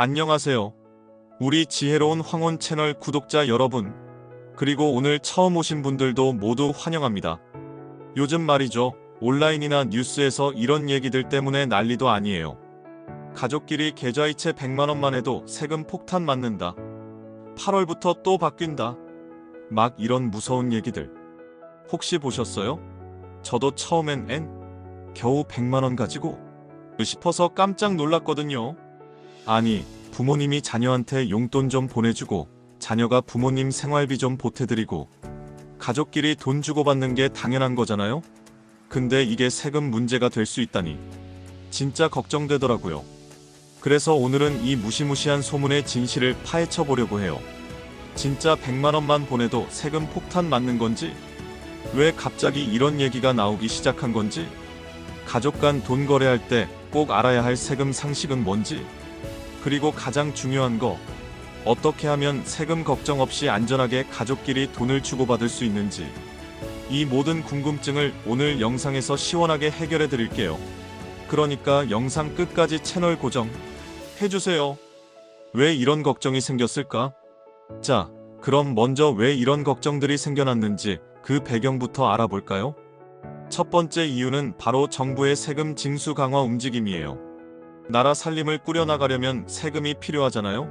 안녕하세요. 우리 지혜로운 황혼 채널 구독자 여러분, 그리고 오늘 처음 오신 분들도 모두 환영합니다. 요즘 말이죠. 온라인이나 뉴스에서 이런 얘기들 때문에 난리도 아니에요. 가족끼리 계좌이체 100만원만 해도 세금 폭탄 맞는다. 8월부터 또 바뀐다. 막 이런 무서운 얘기들. 혹시 보셨어요? 저도 처음엔 겨우 100만원 가지고 싶어서 깜짝 놀랐거든요. 아니, 부모님이 자녀한테 용돈 좀 보내주고 자녀가 부모님 생활비 좀 보태드리고 가족끼리 돈 주고받는 게 당연한 거잖아요? 근데 이게 세금 문제가 될 수 있다니 진짜 걱정되더라고요. 그래서 오늘은 이 무시무시한 소문의 진실을 파헤쳐 보려고 해요. 진짜 100만원만 보내도 세금 폭탄 맞는 건지, 왜 갑자기 이런 얘기가 나오기 시작한 건지, 가족 간 돈 거래할 때 꼭 알아야 할 세금 상식은 뭔지, 그리고 가장 중요한 거, 어떻게 하면 세금 걱정 없이 안전하게 가족끼리 돈을 주고받을 수 있는지, 이 모든 궁금증을 오늘 영상에서 시원하게 해결해 드릴게요. 그러니까 영상 끝까지 채널 고정 해주세요. 왜 이런 걱정이 생겼을까? 자, 그럼 먼저 왜 이런 걱정들이 생겨났는지 그 배경부터 알아볼까요? 첫 번째 이유는 바로 정부의 세금 징수 강화 움직임이에요. 나라 살림을 꾸려나가려면 세금이 필요하잖아요?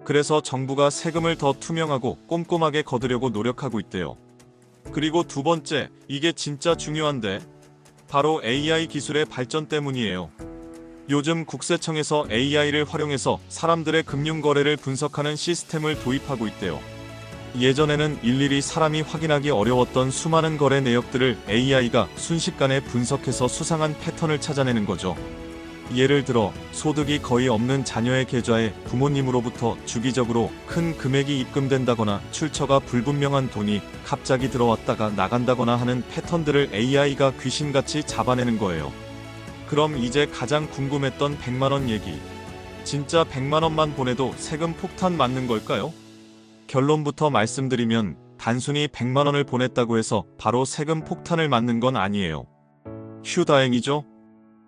그래서 정부가 세금을 더 투명하고 꼼꼼하게 거두려고 노력하고 있대요. 그리고 두 번째, 이게 진짜 중요한데, 바로 AI 기술의 발전 때문이에요. 요즘 국세청에서 AI를 활용해서 사람들의 금융거래를 분석하는 시스템을 도입하고 있대요. 예전에는 일일이 사람이 확인하기 어려웠던 수많은 거래 내역들을 AI가 순식간에 분석해서 수상한 패턴을 찾아내는 거죠. 예를 들어 소득이 거의 없는 자녀의 계좌에 부모님으로부터 주기적으로 큰 금액이 입금된다거나 출처가 불분명한 돈이 갑자기 들어왔다가 나간다거나 하는 패턴들을 AI가 귀신같이 잡아내는 거예요. 그럼 이제 가장 궁금했던 100만원 얘기. 진짜 100만원만 보내도 세금 폭탄 맞는 걸까요? 결론부터 말씀드리면 단순히 100만원을 보냈다고 해서 바로 세금 폭탄을 맞는 건 아니에요. 휴, 다행이죠?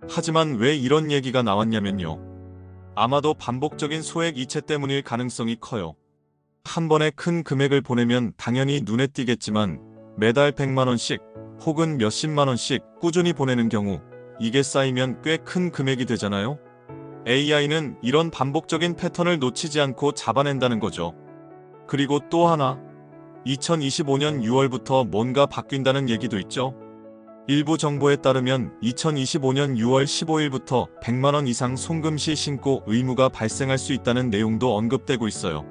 하지만 왜 이런 얘기가 나왔냐면요. 아마도 반복적인 소액 이체 때문일 가능성이 커요. 한 번에 큰 금액을 보내면 당연히 눈에 띄겠지만 매달 100만원씩 혹은 몇십만원씩 꾸준히 보내는 경우 이게 쌓이면 꽤 큰 금액이 되잖아요. AI는 이런 반복적인 패턴을 놓치지 않고 잡아낸다는 거죠. 그리고 또 하나, 2025년 6월부터 뭔가 바뀐다는 얘기도 있죠. 일부 정보에 따르면 2025년 6월 15일부터 100만원 이상 송금 시 신고 의무가 발생할 수 있다는 내용도 언급되고 있어요.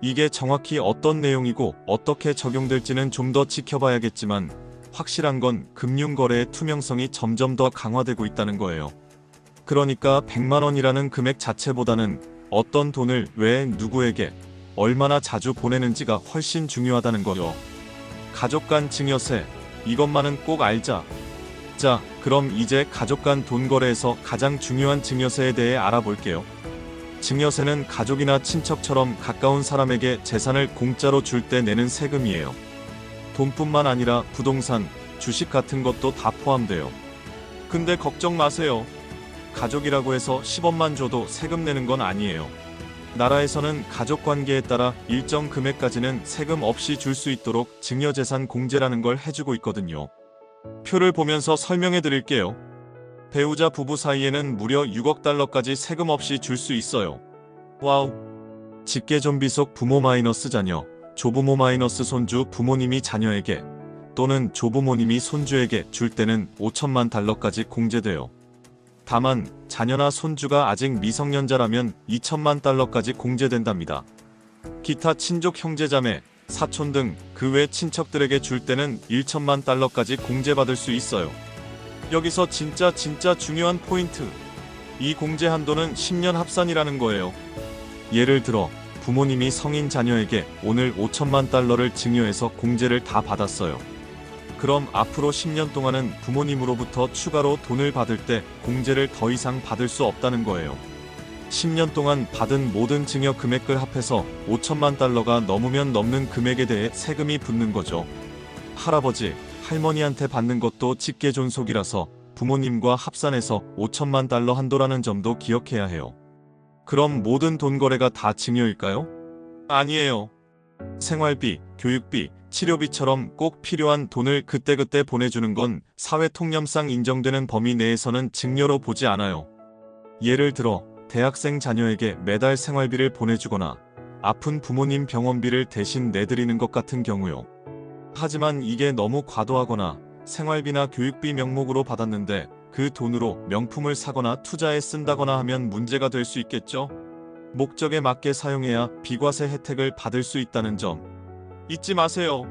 이게 정확히 어떤 내용이고 어떻게 적용될지는 좀 더 지켜봐야겠지만 확실한 건 금융거래의 투명성이 점점 더 강화되고 있다는 거예요. 그러니까 100만원이라는 금액 자체보다는 어떤 돈을 왜 누구에게 얼마나 자주 보내는지가 훨씬 중요하다는 거요. 가족 간 증여세, 이것만은 꼭 알자. 자, 그럼 이제 가족 간 돈 거래에서 가장 중요한 증여세에 대해 알아볼게요. 증여세는 가족이나 친척처럼 가까운 사람에게 재산을 공짜로 줄 때 내는 세금이에요. 돈뿐만 아니라 부동산, 주식 같은 것도 다 포함돼요. 근데 걱정 마세요. 가족이라고 해서 10원만 줘도 세금 내는 건 아니에요. 나라에서는 가족 관계에 따라 일정 금액까지는 세금 없이 줄 수 있도록 증여재산 공제라는 걸 해주고 있거든요. 표를 보면서 설명해 드릴게요. 배우자 부부 사이에는 무려 6억 달러까지 세금 없이 줄 수 있어요. 와우. 직계존비 속 부모 마이너스 자녀, 조부모 마이너스 손주, 부모님이 자녀에게 또는 조부모님이 손주에게 줄 때는 5천만 달러까지 공제돼요. 다만 자녀나 손주가 아직 미성년자라면 2천만 달러까지 공제된답니다. 기타 친족 형제자매, 사촌 등 그 외 친척들에게 줄 때는 1천만 달러까지 공제받을 수 있어요. 여기서 진짜 중요한 포인트. 이 공제 한도는 10년 합산이라는 거예요. 예를 들어 부모님이 성인 자녀에게 오늘 5천만 달러를 증여해서 공제를 다 받았어요. 그럼 앞으로 10년 동안은 부모님으로부터 추가로 돈을 받을 때 공제를 더 이상 받을 수 없다는 거예요. 10년 동안 받은 모든 증여 금액을 합해서 5천만 달러가 넘으면 넘는 금액에 대해 세금이 붙는 거죠. 할아버지, 할머니한테 받는 것도 직계존속이라서 부모님과 합산해서 5천만 달러 한도라는 점도 기억해야 해요. 그럼 모든 돈 거래가 다 증여일까요? 아니에요. 생활비, 교육비, 치료비처럼 꼭 필요한 돈을 그때그때 보내주는 건 사회통념상 인정되는 범위 내에서는 증여로 보지 않아요. 예를 들어 대학생 자녀에게 매달 생활비를 보내주거나 아픈 부모님 병원비를 대신 내드리는 것 같은 경우요. 하지만 이게 너무 과도하거나 생활비나 교육비 명목으로 받았는데 그 돈으로 명품을 사거나 투자에 쓴다거나 하면 문제가 될 수 있겠죠? 목적에 맞게 사용해야 비과세 혜택을 받을 수 있다는 점 잊지 마세요.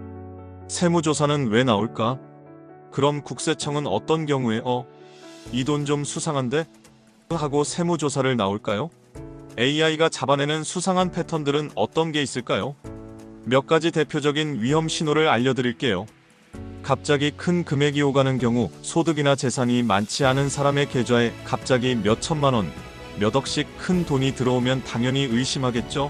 세무조사는 왜 나올까? 그럼 국세청은 어떤 경우에 이 돈 좀 수상한데? 하고 세무조사를 나올까요? AI가 잡아내는 수상한 패턴들은 어떤 게 있을까요? 몇 가지 대표적인 위험 신호를 알려드릴게요. 갑자기 큰 금액이 오가는 경우, 소득이나 재산이 많지 않은 사람의 계좌에 갑자기 몇 천만 원, 몇 억씩 큰 돈이 들어오면 당연히 의심하겠죠?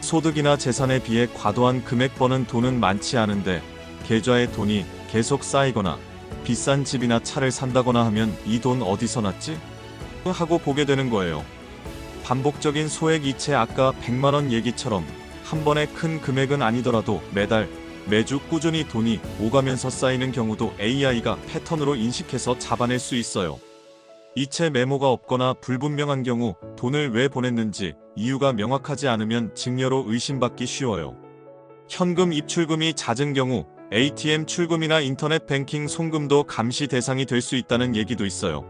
소득이나 재산에 비해 과도한 금액 버는 돈은 많지 않은데 계좌에 돈이 계속 쌓이거나 비싼 집이나 차를 산다거나 하면 이 돈 어디서 났지? 하고 보게 되는 거예요. 반복적인 소액 이체 아까 100만원 얘기처럼 한 번에 큰 금액은 아니더라도 매달, 매주 꾸준히 돈이 오가면서 쌓이는 경우도 AI가 패턴으로 인식해서 잡아낼 수 있어요. 이체 메모가 없거나 불분명한 경우 돈을 왜 보냈는지 이유가 명확하지 않으면 증여로 의심받기 쉬워요. 현금 입출금이 잦은 경우 ATM 출금이나 인터넷 뱅킹 송금도 감시 대상이 될 수 있다는 얘기도 있어요.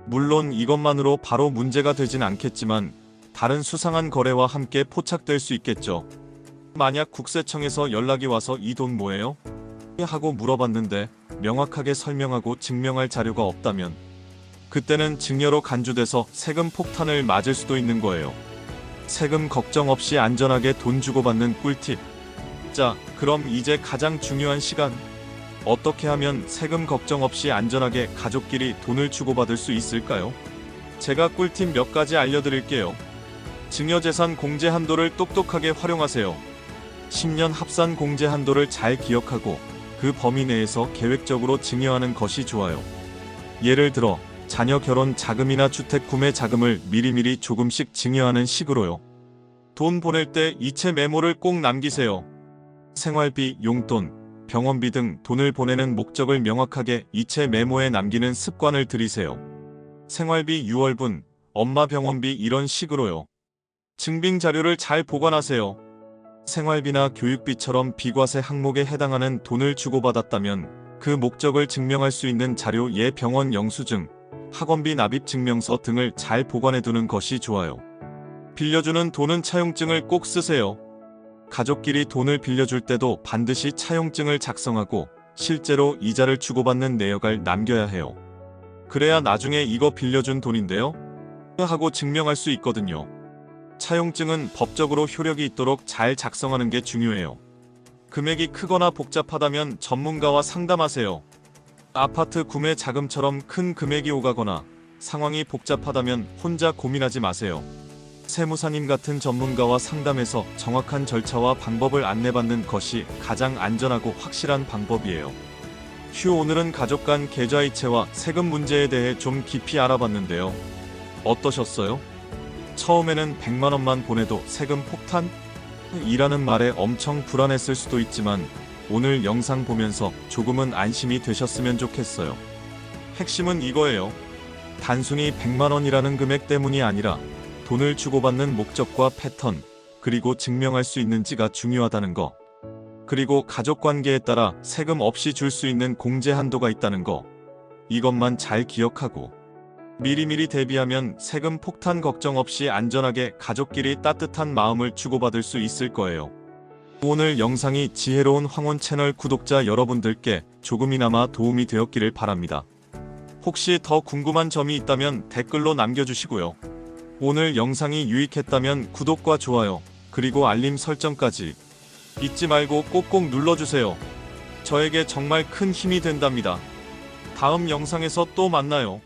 물론 이것만으로 바로 문제가 되진 않겠지만 다른 수상한 거래와 함께 포착될 수 있겠죠. 만약 국세청에서 연락이 와서 이 돈 뭐예요? 하고 물어봤는데 명확하게 설명하고 증명할 자료가 없다면 그때는 증여로 간주돼서 세금 폭탄을 맞을 수도 있는 거예요. 세금 걱정 없이 안전하게 돈 주고받는 꿀팁. 자, 그럼 이제 가장 중요한 시간. 어떻게 하면 세금 걱정 없이 안전하게 가족끼리 돈을 주고받을 수 있을까요? 제가 꿀팁 몇 가지 알려드릴게요. 증여재산 공제 한도를 똑똑하게 활용하세요. 10년 합산 공제 한도를 잘 기억하고 그 범위 내에서 계획적으로 증여하는 것이 좋아요. 예를 들어 자녀 결혼 자금이나 주택 구매 자금을 미리미리 조금씩 증여하는 식으로요. 돈 보낼 때 이체 메모를 꼭 남기세요. 생활비, 용돈, 병원비 등 돈을 보내는 목적을 명확하게 이체 메모에 남기는 습관을 들이세요. 생활비 6월분, 엄마 병원비 이런 식으로요. 증빙 자료를 잘 보관하세요. 생활비나 교육비처럼 비과세 항목에 해당하는 돈을 주고받았다면 그 목적을 증명할 수 있는 자료 예 병원 영수증, 학원비 납입 증명서 등을 잘 보관해두는 것이 좋아요. 빌려주는 돈은 차용증을 꼭 쓰세요. 가족끼리 돈을 빌려줄 때도 반드시 차용증을 작성하고 실제로 이자를 주고받는 내역을 남겨야 해요. 그래야 나중에 이거 빌려준 돈인데요? 하고 증명할 수 있거든요. 차용증은 법적으로 효력이 있도록 잘 작성하는 게 중요해요. 금액이 크거나 복잡하다면 전문가와 상담하세요. 아파트 구매 자금처럼 큰 금액이 오가거나 상황이 복잡하다면 혼자 고민하지 마세요. 세무사님 같은 전문가와 상담해서 정확한 절차와 방법을 안내받는 것이 가장 안전하고 확실한 방법이에요. 오늘은 가족 간 계좌이체와 세금 문제에 대해 좀 깊이 알아봤는데요. 어떠셨어요? 처음에는 100만원만 보내도 세금 폭탄? 이라는 말에 엄청 불안했을 수도 있지만 오늘 영상 보면서 조금은 안심이 되셨으면 좋겠어요. 핵심은 이거예요. 단순히 100만원이라는 금액 때문이 아니라 돈을 주고받는 목적과 패턴, 그리고 증명할 수 있는지가 중요하다는 거. 그리고 가족관계에 따라 세금 없이 줄 수 있는 공제 한도가 있다는 거. 이것만 잘 기억하고 미리미리 대비하면 세금 폭탄 걱정 없이 안전하게 가족끼리 따뜻한 마음을 주고받을 수 있을 거예요. 오늘 영상이 지혜로운 황혼 채널 구독자 여러분들께 조금이나마 도움이 되었기를 바랍니다. 혹시 더 궁금한 점이 있다면 댓글로 남겨주시고요. 오늘 영상이 유익했다면 구독과 좋아요, 그리고 알림 설정까지 잊지 말고 꼭꼭 눌러주세요. 저에게 정말 큰 힘이 된답니다. 다음 영상에서 또 만나요.